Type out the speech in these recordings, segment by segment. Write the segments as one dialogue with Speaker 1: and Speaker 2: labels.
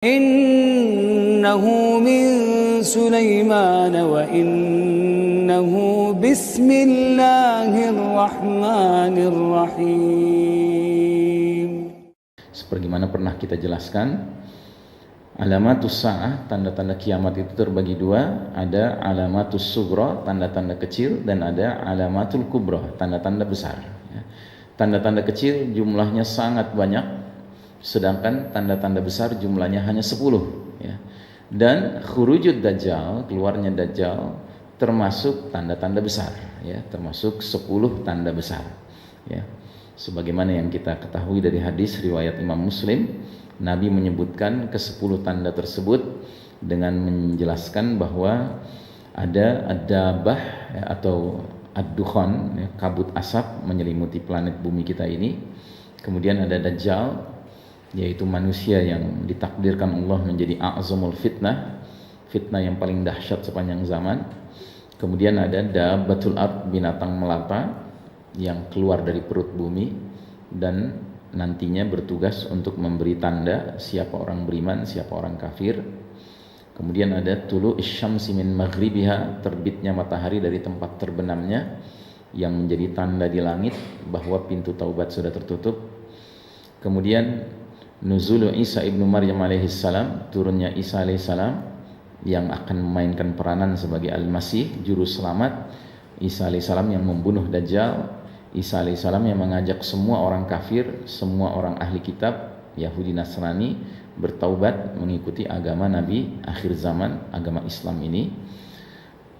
Speaker 1: إنه من سليمان وإنه بسم الله الرحمن الرحيم.
Speaker 2: Sebagaimana pernah kita jelaskan, alamatus sa'ah, tanda-tanda kiamat itu terbagi dua. Ada alamatus sughra, tanda-tanda kecil, dan ada alamatul kubra, tanda-tanda besar. Tanda-tanda kecil jumlahnya sangat banyak, sedangkan tanda-tanda besar jumlahnya hanya 10 ya. Dan khurujud dajjal, keluarnya dajjal, termasuk tanda-tanda besar ya, termasuk 10 tanda besar ya. Sebagaimana yang kita ketahui dari hadis riwayat Imam Muslim, Nabi menyebutkan ke-10 tanda tersebut dengan menjelaskan bahwa ada ad-dabah ya, atau ad-dukhan ya, kabut asap menyelimuti planet bumi kita ini. Kemudian ada dajjal, yaitu manusia yang ditakdirkan Allah menjadi a'zamul fitnah, fitnah yang paling dahsyat sepanjang zaman. Kemudian ada dabbatul ard, binatang melata yang keluar dari perut bumi dan nantinya bertugas untuk memberi tanda siapa orang beriman, siapa orang kafir. Kemudian ada tulu isyamsi min maghribiha, terbitnya matahari dari tempat terbenamnya, yang menjadi tanda di langit bahwa pintu taubat sudah tertutup. Kemudian nuzulu Isa ibnu Maryam alaihissalam, turunnya Isa alaihissalam yang akan memainkan peranan sebagai Al-Masih, juru selamat. Isa alaihissalam yang membunuh Dajjal, Isa alaihissalam yang mengajak semua orang kafir, semua orang ahli kitab, Yahudi Nasrani, bertaubat mengikuti agama Nabi akhir zaman, agama Islam ini.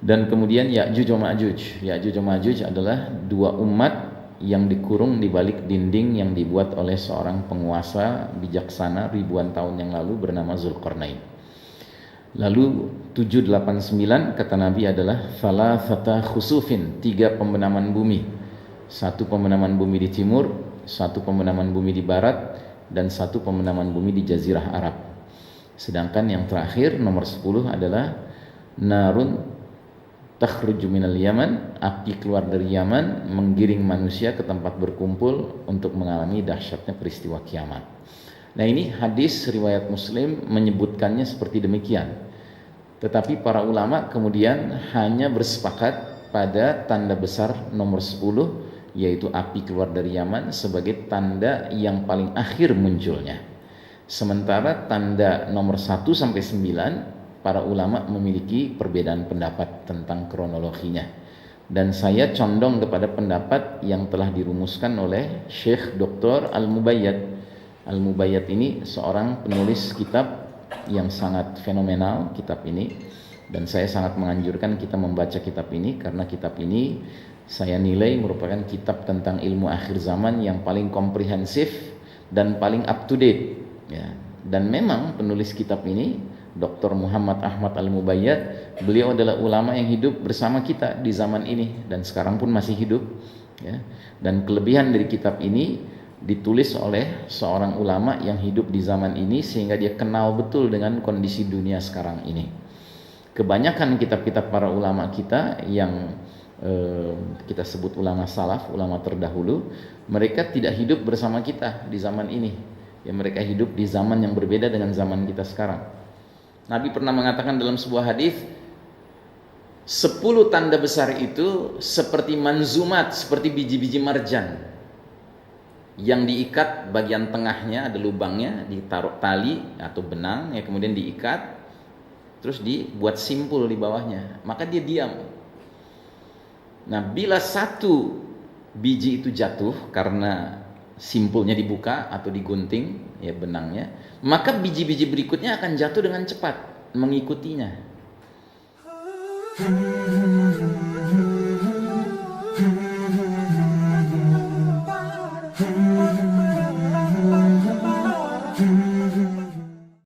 Speaker 2: Dan kemudian Ya'juj wa Ma'juj. Ya'juj wa Ma'juj adalah dua umat yang dikurung di balik dinding yang dibuat oleh seorang penguasa bijaksana ribuan tahun yang lalu bernama Zulkarnain. Lalu 789 kata Nabi adalah thalathata khusufin, 3 pembenaman bumi. 1 pembenaman bumi di timur, 1 pembenaman bumi di barat, dan 1 pembenaman bumi di Jazirah Arab. Sedangkan yang terakhir nomor 10 adalah narun takhruju minal Yaman, api keluar dari Yaman menggiring manusia ke tempat berkumpul untuk mengalami dahsyatnya peristiwa kiamat. Nah, ini hadis riwayat Muslim menyebutkannya seperti demikian. Tetapi para ulama kemudian hanya bersepakat pada tanda besar nomor 10, yaitu api keluar dari Yaman, sebagai tanda yang paling akhir munculnya. Sementara tanda nomor 1 sampai 9 para ulama memiliki perbedaan pendapat tentang kronologinya, dan saya condong kepada pendapat yang telah dirumuskan oleh Syekh Dr. Al-Mubayyad. Al-Mubayyad ini seorang penulis kitab yang sangat fenomenal, kitab ini, dan saya sangat menganjurkan kita membaca kitab ini karena kitab ini saya nilai merupakan kitab tentang ilmu akhir zaman yang paling komprehensif dan paling up to date ya. Dan memang penulis kitab ini Dr. Muhammad Ahmad Al-Mubayyad, beliau adalah ulama yang hidup bersama kita di zaman ini dan sekarang pun masih hidup ya. Dan kelebihan dari kitab ini ditulis oleh seorang ulama yang hidup di zaman ini sehingga dia kenal betul dengan kondisi dunia sekarang ini. Kebanyakan kitab-kitab para ulama kita yang kita sebut ulama salaf, ulama terdahulu, mereka tidak hidup bersama kita di zaman ini ya, mereka hidup di zaman yang berbeda dengan zaman kita sekarang. Nabi pernah mengatakan dalam sebuah hadis, 10 tanda besar itu seperti manzumat, seperti biji-biji marjan yang diikat, bagian tengahnya ada lubangnya, ditaruh tali atau benang ya, kemudian diikat, terus dibuat simpul di bawahnya, maka dia diam. Nah, bila satu biji itu jatuh karena simpulnya dibuka atau digunting ya benangnya, maka biji-biji berikutnya akan jatuh dengan cepat mengikutinya.